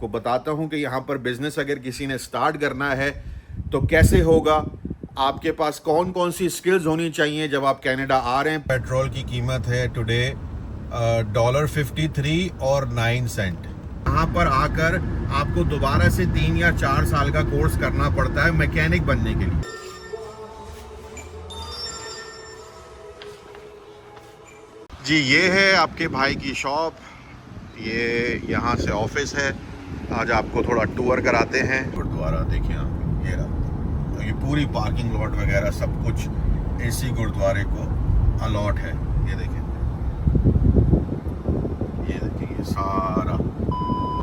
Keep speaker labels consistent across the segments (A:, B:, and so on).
A: आपको बताता हूं कि यहाँ पर बिजनेस अगर किसी ने स्टार्ट करना है तो कैसे होगा, आपके पास कौन कौन सी स्किल्स होनी चाहिए जब आप कनाडा आ रहे हैं। पेट्रोल की कीमत है टुडे $53 और 9 सेंट। यहाँ पर आकर आपको दोबारा से 3 या 4 साल का कोर्स करना पड़ता है मैकेनिक बनने के लिए। जी ये है आपके भाई की शॉप, ये यहाँ से ऑफिस है। आज आपको थोड़ा टूर कराते हैं। गुरुद्वारा देखिए आप, ये रहा, तो ये पूरी पार्किंग लॉट वगैरह सब कुछ इसी गुरुद्वारे को अलॉट है। ये देखिए, ये सारा।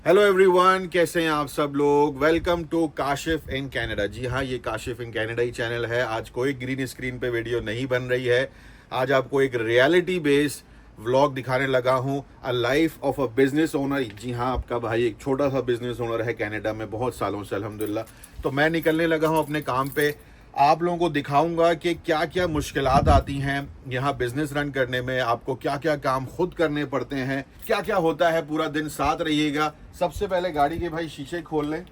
A: हेलो एवरीवन, कैसे हैं आप सब लोग। Welcome to Kashif in Canada. जी हाँ, ये काशिफ इन कनाडा ही चैनल है। आज कोई ग्रीन स्क्रीन पे वीडियो नहीं बन रही है। आज आपको एक रियलिटी बेस्ड व्लॉग दिखाने लगा हूं, a life of a business owner. जी हाँ, आपका भाई एक छोटा सा बिजनेस ओनर है कनाडा में बहुत सालों से अल्हम्दुलिल्लाह। तो मैं निकलने लगा हूं अपने काम पे। आप लोगों को दिखाऊंगा कि क्या क्या मुश्किलात आती हैं यहाँ बिजनेस रन करने में, आपको क्या क्या काम खुद करने पड़ते हैं, क्या क्या होता है पूरा दिन। साथ रहिएगा। सबसे पहले गाड़ी के भाई शीशे खोल लें,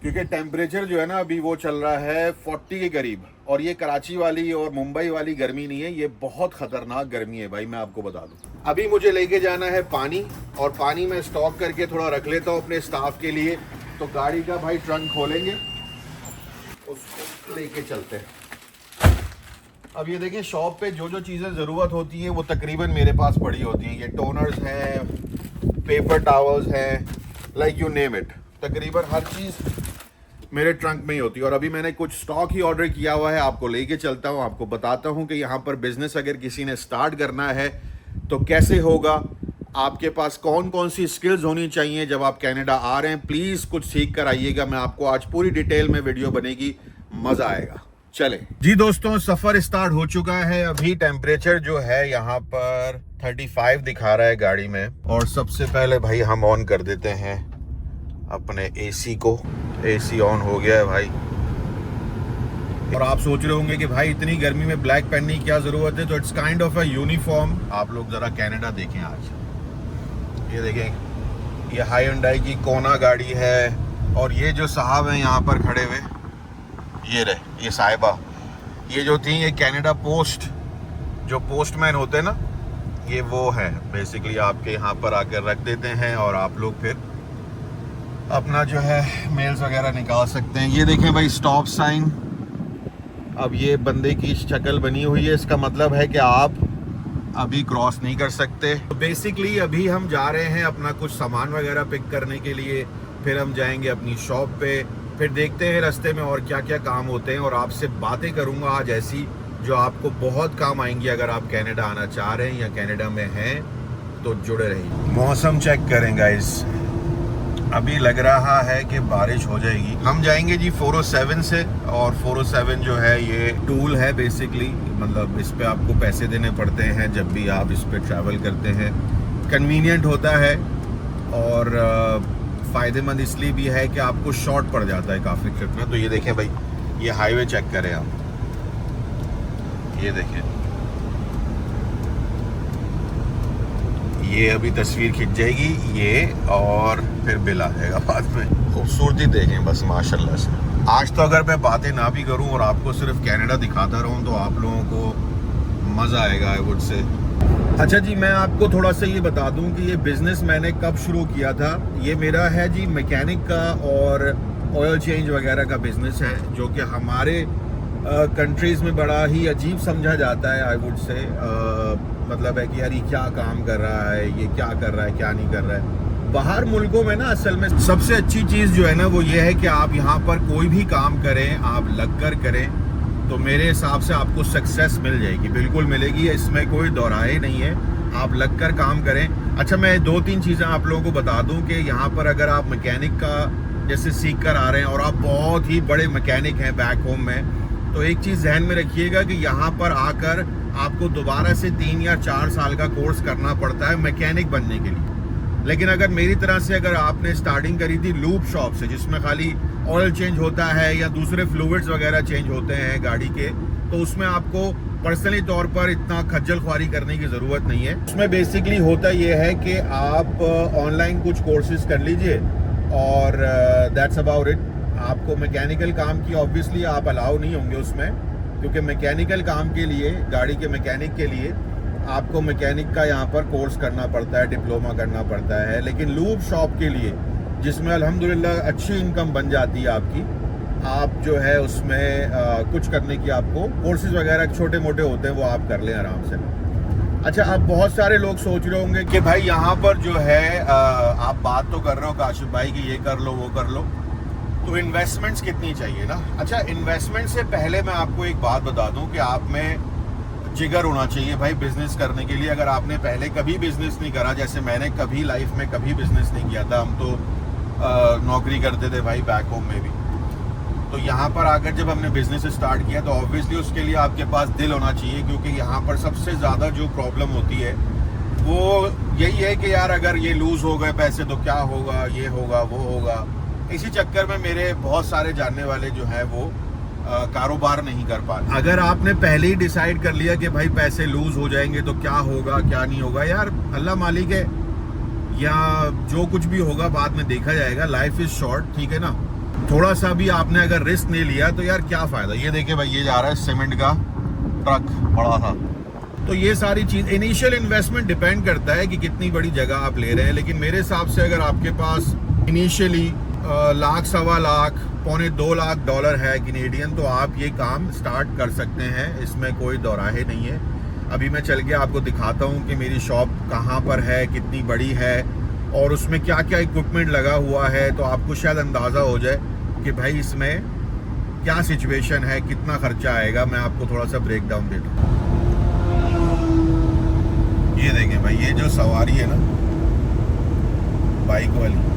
A: क्योंकि टेम्परेचर जो है ना अभी वो चल रहा है 40 के करीब। और ये कराची वाली और मुंबई वाली गर्मी नहीं है, ये बहुत खतरनाक गर्मी है भाई, मैं आपको बता दूं। अभी मुझे लेके जाना है पानी, और पानी मैं स्टॉक करके थोड़ा रख लेता हूँ अपने स्टाफ के लिए। तो गाड़ी का भाई ट्रंक खोलेंगे, उसको लेके चलते हैं। अब ये देखें, शॉप पे जो जो चीज़ें ज़रूरत होती हैं वो तकरीबन मेरे पास पड़ी होती हैं। ये टोनर्स हैं, पेपर टॉवल्स हैं, लाइक यू नेम इट, तकरीबन हर चीज़ मेरे ट्रंक में ही होती है। और अभी मैंने कुछ स्टॉक ही ऑर्डर किया हुआ है, आपको लेके चलता हूँ, आपको बताता हूँ कि यहाँ पर बिजनेस अगर किसी ने स्टार्ट करना है तो कैसे होगा, आपके पास कौन कौन सी स्किल्स होनी चाहिए जब आप कनाडा आ रहे हैं। प्लीज़ कुछ सीख कर आइएगा। मैं आपको आज पूरी डिटेल में वीडियो बनेगी, मज़ा आएगा। चले जी दोस्तों, सफ़र स्टार्ट हो चुका है। अभी टेम्परेचर जो है यहाँ पर 35 दिखा रहा है गाड़ी में। और सबसे पहले भाई हम ऑन कर देते हैं अपने एसी को। एसी ऑन हो गया है भाई। और आप सोच रहे होंगे कि भाई इतनी गर्मी में ब्लैक पहनने की क्या जरूरत है, तो it's kind of a uniform. आप लोग जरा कनाडा देखें आज। ये देखें, ये हायुंडई की कोना गाड़ी है। और ये जो साहब हैं यहाँ पर खड़े हुए, ये रहे, ये साहिबा, ये जो थी, ये कनाडा पोस्ट जो पोस्टमैन होते हैं ना, ये वो है बेसिकली। आपके यहाँ पर आकर रख देते हैं और आप लोग फिर अपना जो है मेल्स वगैरह निकाल सकते हैं। ये देखें भाई, स्टॉप साइन। अब ये बंदे की शक्ल बनी हुई है, इसका मतलब है कि आप अभी क्रॉस नहीं कर सकते। तो बेसिकली अभी हम जा रहे हैं अपना कुछ सामान वगैरह पिक करने के लिए, फिर हम जाएंगे अपनी शॉप पे, फिर देखते हैं रास्ते में और क्या क्या काम होते हैं। और आपसे बातें करूंगा आज ऐसी जो आपको बहुत काम आएंगी अगर आप कनाडा आना चाह रहे हैं या कनाडा में हैं, तो जुड़े रहिए। मौसम चेक करें गाइस, अभी लग रहा है कि बारिश हो जाएगी। हम जाएंगे जी 407 से, और 407 जो है ये टूल है बेसिकली, मतलब इस पे आपको पैसे देने पड़ते हैं जब भी आप इस पे ट्रैवल करते हैं। कन्वीनियंट होता है और फ़ायदेमंद इसलिए भी है कि आपको शॉर्ट पड़ जाता है काफ़ी ट्रिप में। तो ये देखें भाई, ये हाईवे चेक करें आप, ये देखें, ये अभी तस्वीर खिंच जाएगी ये, और फिर बिल आ जाएगा बाद में। खूबसूरती देखें बस माशाल्लाह से। आज तो अगर मैं बातें ना भी करूं और आपको सिर्फ कनाडा दिखाता रहूं तो आप लोगों को मज़ा आएगा, आई वुड से। अच्छा जी, मैं आपको थोड़ा सा ये बता दूं कि ये बिज़नेस मैंने कब शुरू किया था। ये मेरा है जी मैकेनिक का और ऑयल चेंज वगैरह का बिज़नेस है, जो कि हमारे कंट्रीज़ में बड़ा ही अजीब समझा जाता है, आई वुड से। मतलब है कि यार ये क्या काम कर रहा है, ये क्या कर रहा है, क्या नहीं कर रहा है। बाहर मुल्कों में ना असल में सबसे अच्छी चीज़ जो है ना वो ये है कि आप यहाँ पर कोई भी काम करें, आप लग कर करें, तो मेरे हिसाब से आपको सक्सेस मिल जाएगी, बिल्कुल मिलेगी, इसमें कोई दोहराए नहीं है। आप लग कर काम करें। अच्छा, मैं 2-3 चीज़ें आप लोगों को बता दूं कि यहाँ पर अगर आप मैकेनिक का जैसे सीख कर आ रहे हैं और आप बहुत ही बड़े मैकेनिक हैं बैक होम में, तो एक चीज़ ध्यान में रखिएगा कि यहाँ पर आकर आपको दोबारा से 3 या 4 साल का कोर्स करना पड़ता है मैकेनिक बनने के लिए। लेकिन अगर मेरी तरह से अगर आपने स्टार्टिंग करी थी लूप शॉप से, जिसमें खाली ऑयल चेंज होता है या दूसरे फ्लूइड्स वगैरह चेंज होते हैं गाड़ी के, तो उसमें आपको पर्सनली तौर पर इतना खज्जल ख्वारी करने की ज़रूरत नहीं है। उसमें बेसिकली होता ये है कि आप ऑनलाइन कुछ कोर्सेज कर लीजिए और दैट्स अबाउट इट। आपको मैकेनिकल काम की ऑब्वियसली आप अलाउ नहीं होंगे उसमें, क्योंकि मैकेनिकल काम के लिए, गाड़ी के मैकेनिक के लिए आपको मैकेनिक का यहाँ पर कोर्स करना पड़ता है, डिप्लोमा करना पड़ता है। लेकिन लूब शॉप के लिए, जिसमें अल्हम्दुलिल्लाह अच्छी इनकम बन जाती है आपकी, आप जो है उसमें कुछ करने की आपको कोर्सेज वगैरह छोटे मोटे होते हैं, वो आप कर लें आराम से। अच्छा, अब बहुत सारे लोग सोच रहे होंगे कि भाई यहाँ पर जो है आप बात तो कर रहे हो काशिफ भाई कि ये कर लो वो कर लो, तो इन्वेस्टमेंट्स कितनी चाहिए ना। अच्छा, इन्वेस्टमेंट से पहले मैं आपको एक बात बता दूं कि आप में जिगर होना चाहिए भाई बिजनेस करने के लिए। अगर आपने पहले कभी बिजनेस नहीं करा, जैसे मैंने कभी लाइफ में कभी बिजनेस नहीं किया था, हम तो नौकरी करते थे भाई बैक होम में भी, तो यहाँ पर आकर जब हमने बिजनेस स्टार्ट किया तो ऑब्वियसली उसके लिए आपके पास दिल होना चाहिए, क्योंकि यहाँ पर सबसे ज़्यादा जो प्रॉब्लम होती है वो यही है कि यार अगर ये लूज़ हो गए पैसे तो क्या होगा, ये होगा वो होगा। इसी चक्कर में मेरे बहुत सारे जानने वाले जो हैं वो कारोबार नहीं कर पाते। अगर आपने पहले ही डिसाइड कर लिया कि भाई पैसे लूज हो जाएंगे तो क्या होगा क्या नहीं होगा, यार अल्लाह मालिक है, या जो कुछ भी होगा बाद में देखा जाएगा। लाइफ इज शॉर्ट, ठीक है ना। थोड़ा सा भी आपने अगर रिस्क नहीं लिया तो यार क्या फायदा। ये देखिए भाई, ये जा रहा है सीमेंट का ट्रक बड़ा था। तो ये सारी चीज, इनिशियल इन्वेस्टमेंट डिपेंड करता है कि कितनी बड़ी जगह आप ले रहे हैं। लेकिन मेरे हिसाब से अगर आपके पास इनिशियली लाख, सवा लाख, पौने 2 लाख डॉलर है कैनेडियन, तो आप ये काम स्टार्ट कर सकते हैं, इसमें कोई दौराहे नहीं है। अभी मैं चल के आपको दिखाता हूँ कि मेरी शॉप कहाँ पर है, कितनी बड़ी है और उसमें क्या क्या इक्विपमेंट लगा हुआ है, तो आपको शायद अंदाज़ा हो जाए कि भाई इसमें क्या सिचुएशन है, कितना खर्चा आएगा। मैं आपको थोड़ा सा ब्रेक डाउन देता हूँ। ये देखें भाई, ये जो सवारी है ना बाइक वाली,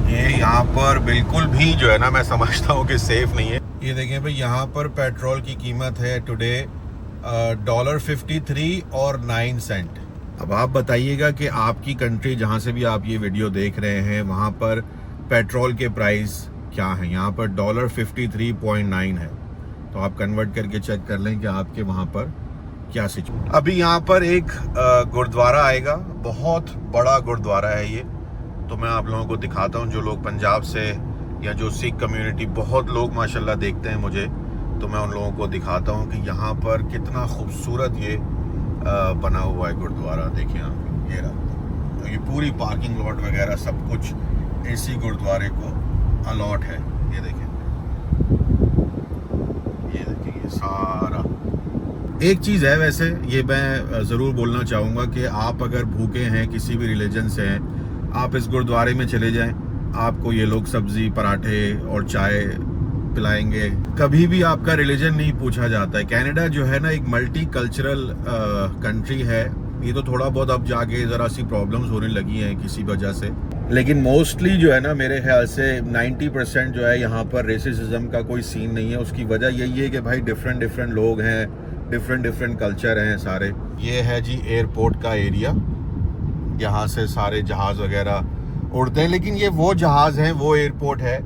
A: ये यहाँ पर बिल्कुल भी जो है ना, मैं समझता हूँ कि सेफ नहीं है। ये देखें भाई, यहाँ पर पेट्रोल की कीमत है टुडे $53 और 9 सेंट। अब आप बताइएगा कि आपकी कंट्री जहाँ से भी आप ये वीडियो देख रहे हैं वहाँ पर पेट्रोल के प्राइस क्या हैं। यहाँ पर $53.9 है, तो आप कन्वर्ट करके चेक कर लें कि आपके वहाँ पर क्या सिचुएशन। अभी यहाँ पर एक गुरुद्वारा आएगा, बहुत बड़ा गुरुद्वारा है ये, तो मैं आप लोगों को दिखाता हूँ। जो लोग पंजाब से या जो सिख कम्युनिटी, बहुत लोग माशाल्लाह देखते हैं मुझे, तो मैं उन लोगों को दिखाता हूँ कि यहाँ पर कितना खूबसूरत ये बना हुआ है गुरुद्वारा। देखिए आप, ये रहा, तो ये पूरी पार्किंग लॉट वगैरह सब कुछ इसी गुरुद्वारे को अलॉट है। ये देखें, ये सारा। एक चीज़ है वैसे, ये मैं ज़रूर बोलना चाहूँगा कि आप अगर भूखे हैं, किसी भी रिलीजन से हैं, आप इस गुरुद्वारे में चले जाएं, आपको ये लोग सब्जी, पराठे और चाय पिलाएंगे। कभी भी आपका रिलीजन नहीं पूछा जाता है। कनाडा जो है ना एक मल्टी कल्चरल कंट्री है। ये तो थोड़ा बहुत अब जाके ज़रा सी प्रॉब्लम्स होने लगी हैं किसी वजह से, लेकिन मोस्टली जो है ना मेरे ख्याल से 90% जो है यहाँ पर रेसिज्म का कोई सीन नहीं है। उसकी वजह यही है कि भाई डिफरेंट लोग हैं, डिफरेंट कल्चर हैं सारे। ये है जी एयरपोर्ट का एरिया, यहाँ से सारे जहाज़ वगैरह उड़ते हैं। लेकिन ये वो जहाज़ हैं, वो एयरपोर्ट है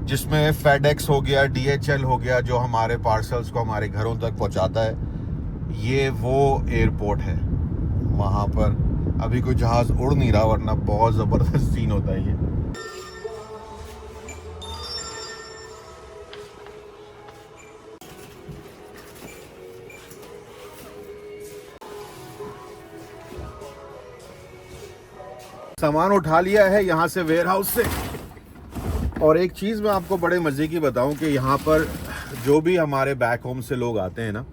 A: जिसमें फेडेक्स हो गया, DHL हो गया, जो हमारे पार्सल्स को हमारे घरों तक पहुँचाता है, ये वो एयरपोर्ट है। वहाँ पर अभी कोई जहाज़ उड़ नहीं रहा, वरना बहुत ज़बरदस्त सीन होता है ये। सामान उठा लिया है यहाँ से, वेयर हाउस से। और एक चीज़ मैं आपको बड़े मज़े की बताऊं कि यहाँ पर जो भी हमारे बैक होम से लोग आते हैं ना,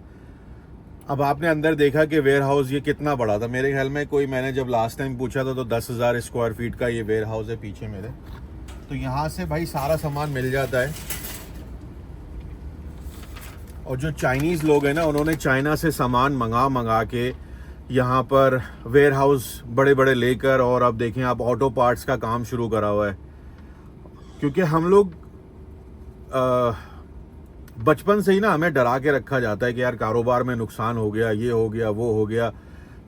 A: अब आपने अंदर देखा कि वेयर हाउस ये कितना बड़ा था। मेरे ख्याल में कोई, मैंने जब लास्ट टाइम पूछा था तो 10,000 स्क्वायर फीट का ये वेयर हाउस है पीछे मेरे। तो यहाँ से भाई सारा सामान मिल जाता है। और जो चाइनीज़ लोग हैं ना, उन्होंने चाइना से सामान मंगा के यहाँ पर वेयर हाउस बड़े बड़े लेकर, और अब देखें आप ऑटो पार्ट्स का काम शुरू करा हुआ है। क्योंकि हम लोग बचपन से ही ना हमें डरा के रखा जाता है कि यार कारोबार में नुकसान हो गया, ये हो गया, वो हो गया,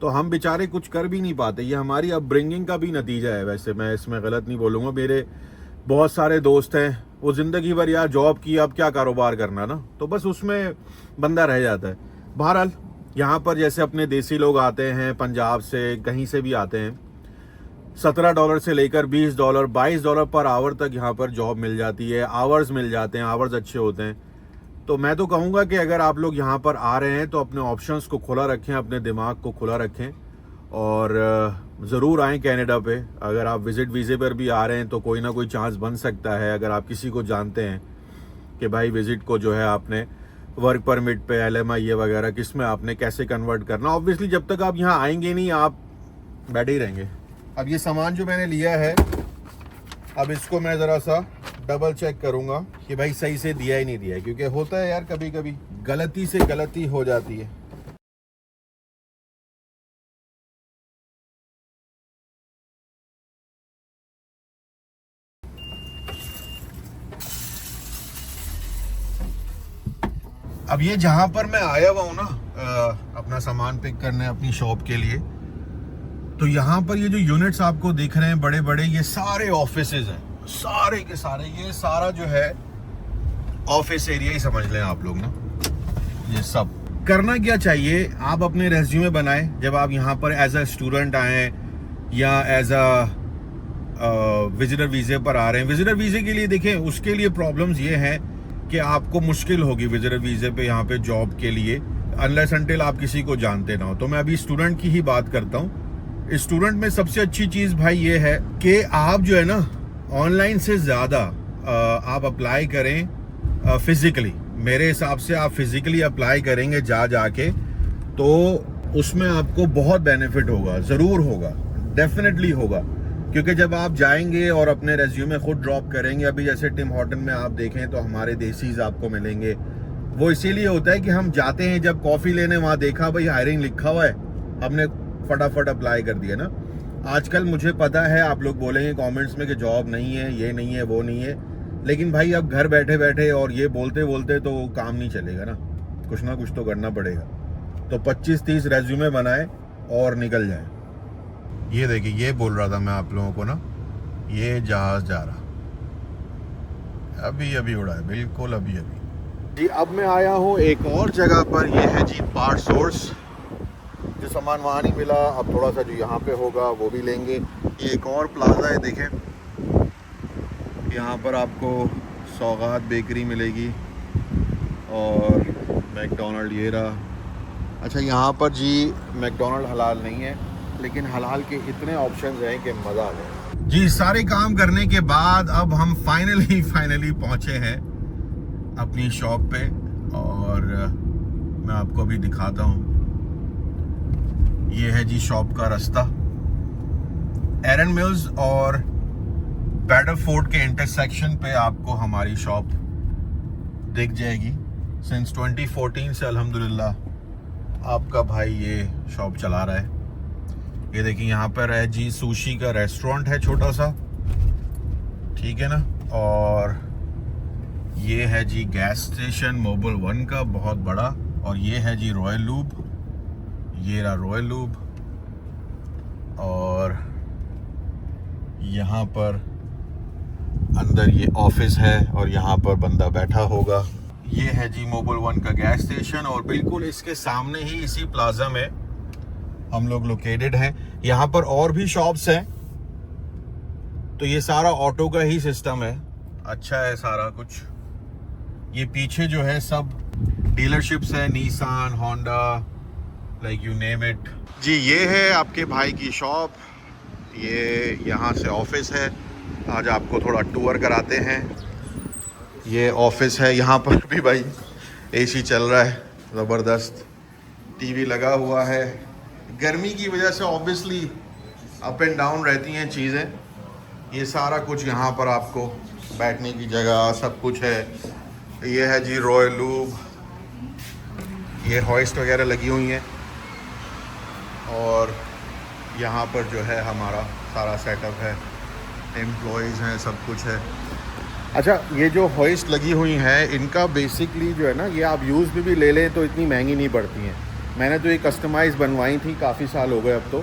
A: तो हम बेचारे कुछ कर भी नहीं पाते। ये हमारी अपब्रिंगिंग का भी नतीजा है। वैसे मैं इसमें गलत नहीं बोलूँगा। मेरे बहुत सारे दोस्त हैं वो ज़िंदगी भर यार जॉब की, अब क्या कारोबार करना ना, तो बस उसमें बंदा रह जाता है। बहरहाल यहाँ पर जैसे अपने देसी लोग आते हैं पंजाब से, कहीं से भी आते हैं, $17 से लेकर $20, $22 पर आवर तक यहाँ पर जॉब मिल जाती है, आवर्स मिल जाते हैं, आवर्स अच्छे होते हैं। तो मैं तो कहूँगा कि अगर आप लोग यहाँ पर आ रहे हैं तो अपने ऑप्शंस को खुला रखें, अपने दिमाग को खुला रखें और ज़रूर आएँ कनाडा पे। अगर आप विज़िट वीज़े पर भी आ रहे हैं तो कोई ना कोई चांस बन सकता है। अगर आप किसी को जानते हैं कि भाई विज़िट को जो है आपने वर्क परमिट पे, LMI ये वगैरह किस में आपने कैसे कन्वर्ट करना, ऑब्वियसली जब तक आप यहाँ आएंगे नहीं आप बैठे ही रहेंगे। अब ये सामान जो मैंने लिया है, अब इसको मैं ज़रा सा डबल चेक करूँगा कि भाई सही से दिया ही नहीं दिया है, क्योंकि होता है यार कभी कभी गलती से गलती हो जाती है। अब ये जहाँ पर मैं आया हुआ हूँ ना अपना सामान पिक करने अपनी शॉप के लिए, तो यहाँ पर ये जो यूनिट्स आपको दिख रहे हैं बड़े बड़े, ये सारे ऑफिसेज हैं, सारे के सारे। ये सारा जो है ऑफिस एरिया ही समझ लें आप लोग ना। ये सब करना क्या चाहिए, आप अपने रेज्यूमे बनाएं जब आप यहाँ पर एज अ स्टूडेंट आए या एज अ विजिटर वीज़े पर आ रहे हैं। विजिटर वीज़े के लिए देखें, उसके लिए प्रॉब्लम्स ये हैं कि आपको मुश्किल होगी विजिटर वीज़े पे यहाँ पे जॉब के लिए, अनलेस अनटिल आप किसी को जानते ना हो। तो मैं अभी स्टूडेंट की ही बात करता हूँ। स्टूडेंट में सबसे अच्छी चीज़ भाई ये है कि आप जो है ना ऑनलाइन से ज़्यादा आप अप्लाई करें फिज़िकली। मेरे हिसाब से आप फिज़िकली अप्लाई करेंगे जाके, तो उसमें आपको बहुत बेनिफिट होगा, ज़रूर होगा, डेफिनेटली होगा। क्योंकि जब आप जाएंगे और अपने रेज्यूमे खुद ड्रॉप करेंगे, अभी जैसे टिम हॉर्टन में आप देखें तो हमारे देसीज आपको मिलेंगे। वो इसीलिए होता है कि हम जाते हैं, जब कॉफ़ी लेने वहाँ देखा भाई हायरिंग लिखा हुआ है, हमने फटाफट अप्लाई कर दिया ना। आजकल मुझे पता है आप लोग बोलेंगे कमेंट्स में कि जॉब नहीं है, ये नहीं है, वो नहीं है, लेकिन भाई अब घर बैठे बैठे और ये बोलते बोलते तो काम नहीं चलेगा ना कुछ तो करना पड़ेगा। तो 25-30 रेज्यूमे बनाए और निकल जाए। ये देखिए, ये बोल रहा था मैं आप लोगों को ना, ये जहाज जा रहा अभी उड़ा है, बिल्कुल अभी जी। अब मैं आया हूँ एक और जगह पर, ये है जी पार्ट सोर्स। जो सामान वहाँ नहीं मिला, अब थोड़ा सा जो यहाँ पे होगा वो भी लेंगे। ये एक और प्लाजा है, देखें यहाँ पर आपको सौगात बेकरी मिलेगी और मैकडोनल्ड ये रहा। अच्छा, यहाँ पर जी मैकडोनल्ड हलाल नहीं है, लेकिन हलाल के इतने ऑप्शंस हैं कि मज़ा आ जाए जी। सारे काम करने के बाद अब हम फाइनली पहुँचे हैं अपनी शॉप पे और मैं आपको अभी दिखाता हूँ। ये है जी शॉप का रास्ता। एरन मिल्स और बैडरफोर्ड के इंटरसेक्शन पे आपको हमारी शॉप दिख जाएगी। सिंस 2014 से अल्हम्दुलिल्लाह आपका भाई ये शॉप चला रहा है। ये देखिए यहाँ पर है जी सुशी का रेस्टोरेंट है छोटा सा, ठीक है ना। और ये है जी गैस स्टेशन मोबाइल 1 का बहुत बड़ा, और ये है जी रॉयल लूब, ये रहा रॉयल लूब। और यहाँ पर अंदर ये ऑफिस है और यहाँ पर बंदा बैठा होगा। ये है जी मोबाइल 1 का गैस स्टेशन और बिल्कुल इसके सामने ही इसी प्लाजा में हम लोग लोकेटेड हैं। यहाँ पर और भी शॉप्स हैं, तो ये सारा ऑटो का ही सिस्टम है, अच्छा है सारा कुछ। ये पीछे जो है सब डीलरशिप्स हैं, Nissan, Honda, like you name it जी। ये है आपके भाई की शॉप, ये यहाँ से ऑफिस है। आज आपको थोड़ा टूर कराते हैं। ये ऑफिस है, यहाँ पर भी भाई एसी चल रहा है ज़बरदस्त, टीवी लगा हुआ है। गर्मी की वजह से ऑब्वियसली अप एंड डाउन रहती हैं चीज़ें। ये सारा कुछ यहाँ पर आपको बैठने की जगह सब कुछ है। ये है जी रॉयल लूब, ये हॉइस्ट वगैरह लगी हुई हैं और यहाँ पर जो है हमारा सारा सेटअप है, एम्प्लॉयज़ हैं, सब कुछ है। अच्छा, ये जो हॉइस्ट लगी हुई हैं इनका बेसिकली जो है ना, ये आप यूज़ में भी ले लें तो इतनी महंगी नहीं पड़ती हैं। मैंने तो ये कस्टमाइज़ बनवाई थी, काफ़ी साल हो गए अब तो,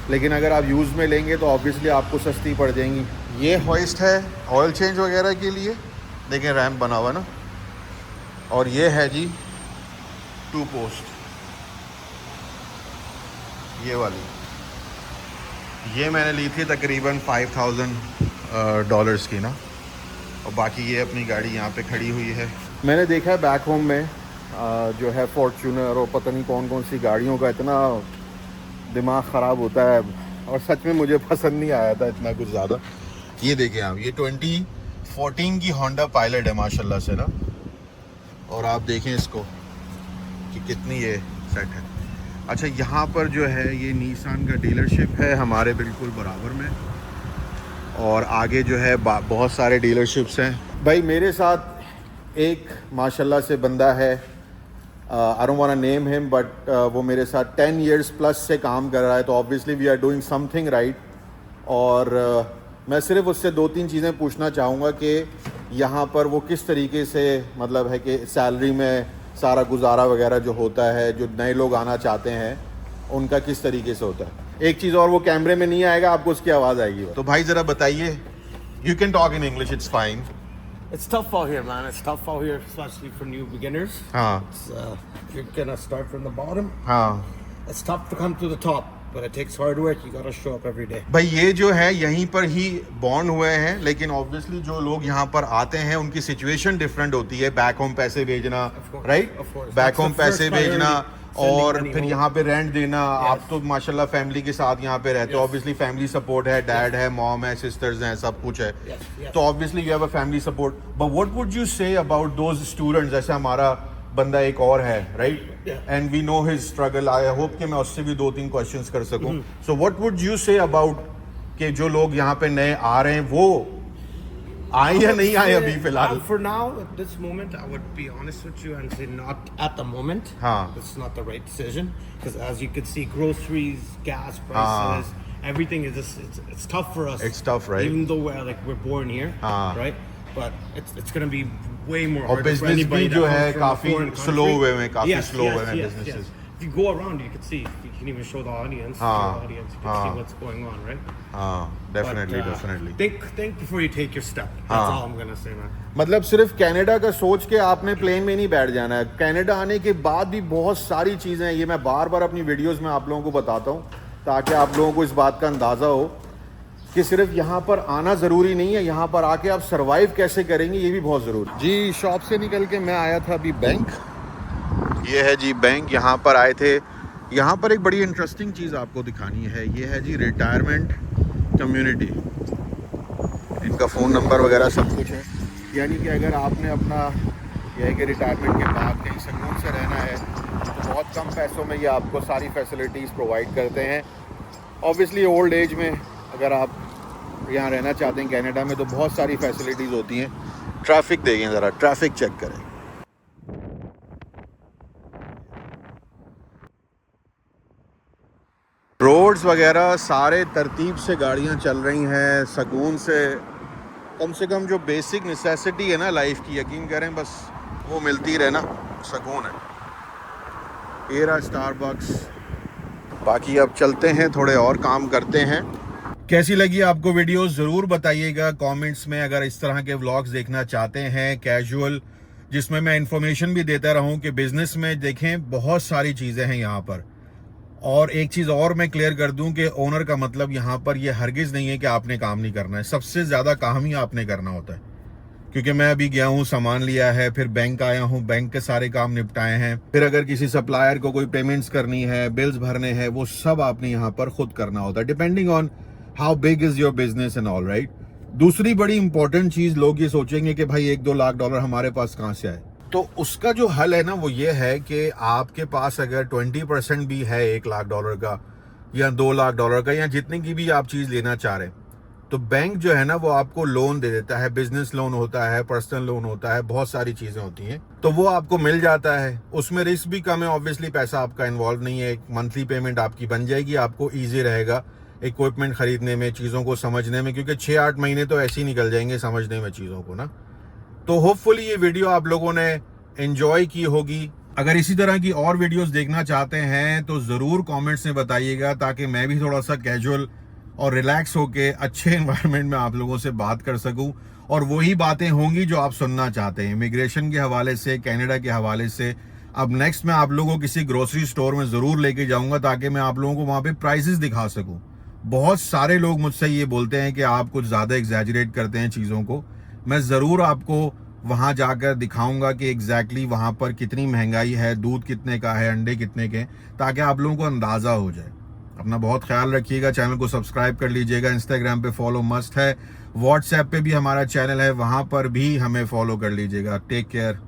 A: लेकिन अगर आप यूज़ में लेंगे तो ऑब्वियसली आपको सस्ती पड़ जाएंगी। ये हॉइस्ट है ऑयल चेंज वगैरह के लिए, देखें रैम्प बना हुआ ना, और ये है जी 2 पोस्ट, ये वाली, ये मैंने ली थी तकरीबन $5,000 की ना, और बाकी ये अपनी गाड़ी यहाँ पे खड़ी हुई है। मैंने देखा है बैक होम में जो है फॉर्च्यूनर और पता नहीं कौन कौन सी गाड़ियों का इतना दिमाग ख़राब होता है, और सच में मुझे पसंद नहीं आया था इतना कुछ ज़्यादा। ये देखें आप, ये 2014 की होंडा पायलट है माशाल्लाह से ना, और आप देखें इसको कि कितनी ये सेट है। अच्छा, यहाँ पर जो है ये नीसान का डीलरशिप है हमारे बिल्कुल बराबर में, और आगे जो है बहुत सारे डीलरशिप्स हैं। भाई मेरे साथ एक माशाल्लाह से बंदा है, I don't want to name him, but वो मेरे साथ 10 years प्लस से काम कर रहा है, तो obviously we are doing something right. और मैं सिर्फ उससे 2-3 चीज़ें पूछना चाहूँगा कि यहाँ पर वो किस तरीके से मतलब है कि सैलरी में सारा गुजारा वगैरह जो होता है, जो नए लोग आना चाहते हैं उनका किस तरीके से होता है। एक चीज़ और, वो कैमरे में नहीं आएगा, आपको उसकी आवाज़ आएगी। तो भाई ज़रा बताइए, you can talk in English, it's fine.
B: It's tough out here, man. It's tough out here, especially for new beginners.
A: हाँ
B: It's, you're gonna start from the bottom.
A: हाँ
B: It's tough to come to the top, but it takes hard work. You gotta show up every day.
A: भाई, ये जो है यहीं पर ही born हुए हैं, लेकिन ऑब्वियसली जो लोग यहाँ पर आते हैं उनकी सिचुएशन डिफरेंट होती है। बैक होम पैसे भेजना, राइट, बैक होम पैसे भेजना, और फिर यहाँ पे रेंट देना। आप तो माशाल्लाह फैमिली के साथ यहाँ पे रहते हो, ऑब्वियसली फैमिली सपोर्ट है, डैड है, मॉम है, सिस्टर्स हैं, सब कुछ है, तो obviously you have a family support. But what would you say about those students, जैसे हमारा बंदा एक और है, right, and we know his struggle. I hope कि मैं उससे भी 2-3 क्वेश्चंस कर सकूं। So what would you say about कि जो लोग यहाँ पे नए आ रहे हैं वो आए या नहीं आए अभी फिलहाल?
B: For now, at this moment, I would be honest with you and say not at the moment. It's not the right decision, because as you can see, groceries, gas prices, everything is just it's tough for us.
A: It's tough, right?
B: Even though we're born here, right? But it's going to be way more
A: और
B: harder for
A: business
B: anybody
A: भी
B: that
A: जो
B: comes
A: है
B: from a
A: काफी
B: foreign
A: slow
B: country.
A: हुए हैं, काफी
B: Yes,
A: slow हुए हैं
B: yes,
A: businesses.
B: If you go around, you can see. You can even show the audience. You can see what's going on, right?
A: हाँ, definitely
B: But,
A: definitely.
B: Think before you take your step. That's all I'm gonna say, man.
A: मतलब सिर्फ Canada का सोच के आपने plane में नहीं बैठ जाना है। कनाडा आने के बाद भी बहुत सारी चीज़ें हैं, ये मैं बार बार अपनी वीडियोस में आप लोगों को बताता हूँ, ताकि आप लोगों को इस बात का अंदाज़ा हो कि सिर्फ यहाँ पर आना ज़रूरी नहीं है, यहाँ पर आके आप सरवाइव कैसे करेंगे ये भी बहुत ज़रूरी। जी, शॉप से निकल के मैं आया था अभी बैंक, ये है जी बैंक। यहाँ पर आए थे, यहाँ पर एक बड़ी इंटरेस्टिंग चीज़ आपको दिखानी है, ये है जी रिटायरमेंट कम्युनिटी। इनका फ़ोन नंबर वगैरह सब कुछ है, यानी कि अगर आपने अपना यह है कि रिटायरमेंट के बाद कहीं सुकून से रहना है तो बहुत कम पैसों में ये आपको सारी फैसिलिटीज़ प्रोवाइड करते हैं। ऑब्वियसली ओल्ड एज में अगर आप यहाँ रहना चाहते हैं कनाडा में तो बहुत सारी फैसिलिटीज़ होती हैं। ट्रैफिक देखें ज़रा, ट्रैफिक चेक करें। रोड्स वगैरह सारे तरतीब से गाड़ियाँ चल रही हैं, सुकून से। कम जो बेसिक नेसेसिटी है ना लाइफ की, यकीन करें बस वो मिलती रहे ना, सुकून है। ये रहा स्टारबक्स। बाकी अब चलते हैं, थोड़े और काम करते हैं। कैसी लगी आपको वीडियो ज़रूर बताइएगा कमेंट्स में। अगर इस तरह के व्लॉग्स देखना चाहते हैं कैजुअल, जिसमें मैं इंफॉर्मेशन भी देता रहूं कि बिज़नेस में देखें बहुत सारी चीज़ें हैं यहाँ पर। और एक चीज़ और मैं क्लियर कर दूं कि ओनर का मतलब यहाँ पर ये हरगिज़ नहीं है कि आपने काम नहीं करना है, सबसे ज़्यादा काम ही आपने करना होता है। क्योंकि मैं अभी गया हूँ, सामान लिया है, फिर बैंक आया हूँ, बैंक के सारे काम निपटाए हैं, फिर अगर किसी सप्लायर को कोई पेमेंट्स करनी है, बिल्स भरने हैं, वो सब आपने यहाँ पर खुद करना होता है, depending on how big is your business and all, right. दूसरी बड़ी इंपॉर्टेंट चीज़, लोग ये सोचेंगे कि भाई $1-2 लाख हमारे पास कहाँ से आए, तो उसका जो हल है ना वो ये है कि आपके पास अगर 20% भी है $1 लाख का या $2 लाख का या जितने की भी आप चीज़ लेना चाह रहे हैं, तो बैंक जो है ना वो आपको लोन दे देता है। बिजनेस लोन होता है, पर्सनल लोन होता है, बहुत सारी चीज़ें होती हैं, तो वो आपको मिल जाता है। उसमें रिस्क भी कम है, ऑब्वियसली पैसा आपका इन्वॉल्व नहीं है, एक मंथली पेमेंट आपकी बन जाएगी, आपको ईजी रहेगा इक्विपमेंट खरीदने में, चीज़ों को समझने में, क्योंकि 6-8 महीने तो ऐसे ही निकल जाएंगे समझने में चीज़ों को ना। तो होपफुली ये वीडियो आप लोगों ने एंजॉय की होगी। अगर इसी तरह की और वीडियोस देखना चाहते हैं तो ज़रूर कमेंट्स में बताइएगा, ताकि मैं भी थोड़ा सा कैजुअल और रिलैक्स होके अच्छे एनवायरनमेंट में आप लोगों से बात कर सकूं, और वही बातें होंगी जो आप सुनना चाहते हैं इमिग्रेशन के हवाले से, कनाडा के हवाले से। अब नेक्स्ट मैं आप लोगों को किसी ग्रोसरी स्टोर में ज़रूर लेके जाऊंगा ताकि मैं आप लोगों को वहाँ पे प्राइसेस दिखा सकूं। बहुत सारे लोग मुझसे ये बोलते हैं कि आप कुछ ज़्यादा एग्जैजरेट करते हैं चीज़ों को। मैं ज़रूर आपको वहाँ जाकर दिखाऊंगा कि एग्जैक्टली वहाँ पर कितनी महंगाई है, दूध कितने का है, अंडे कितने के, ताकि आप लोगों को अंदाज़ा हो जाए। अपना बहुत ख्याल रखिएगा, चैनल को सब्सक्राइब कर लीजिएगा, इंस्टाग्राम पे फॉलो मस्ट है, व्हाट्सएप पे भी हमारा चैनल है, वहाँ पर भी हमें फॉलो कर लीजिएगा। Take care.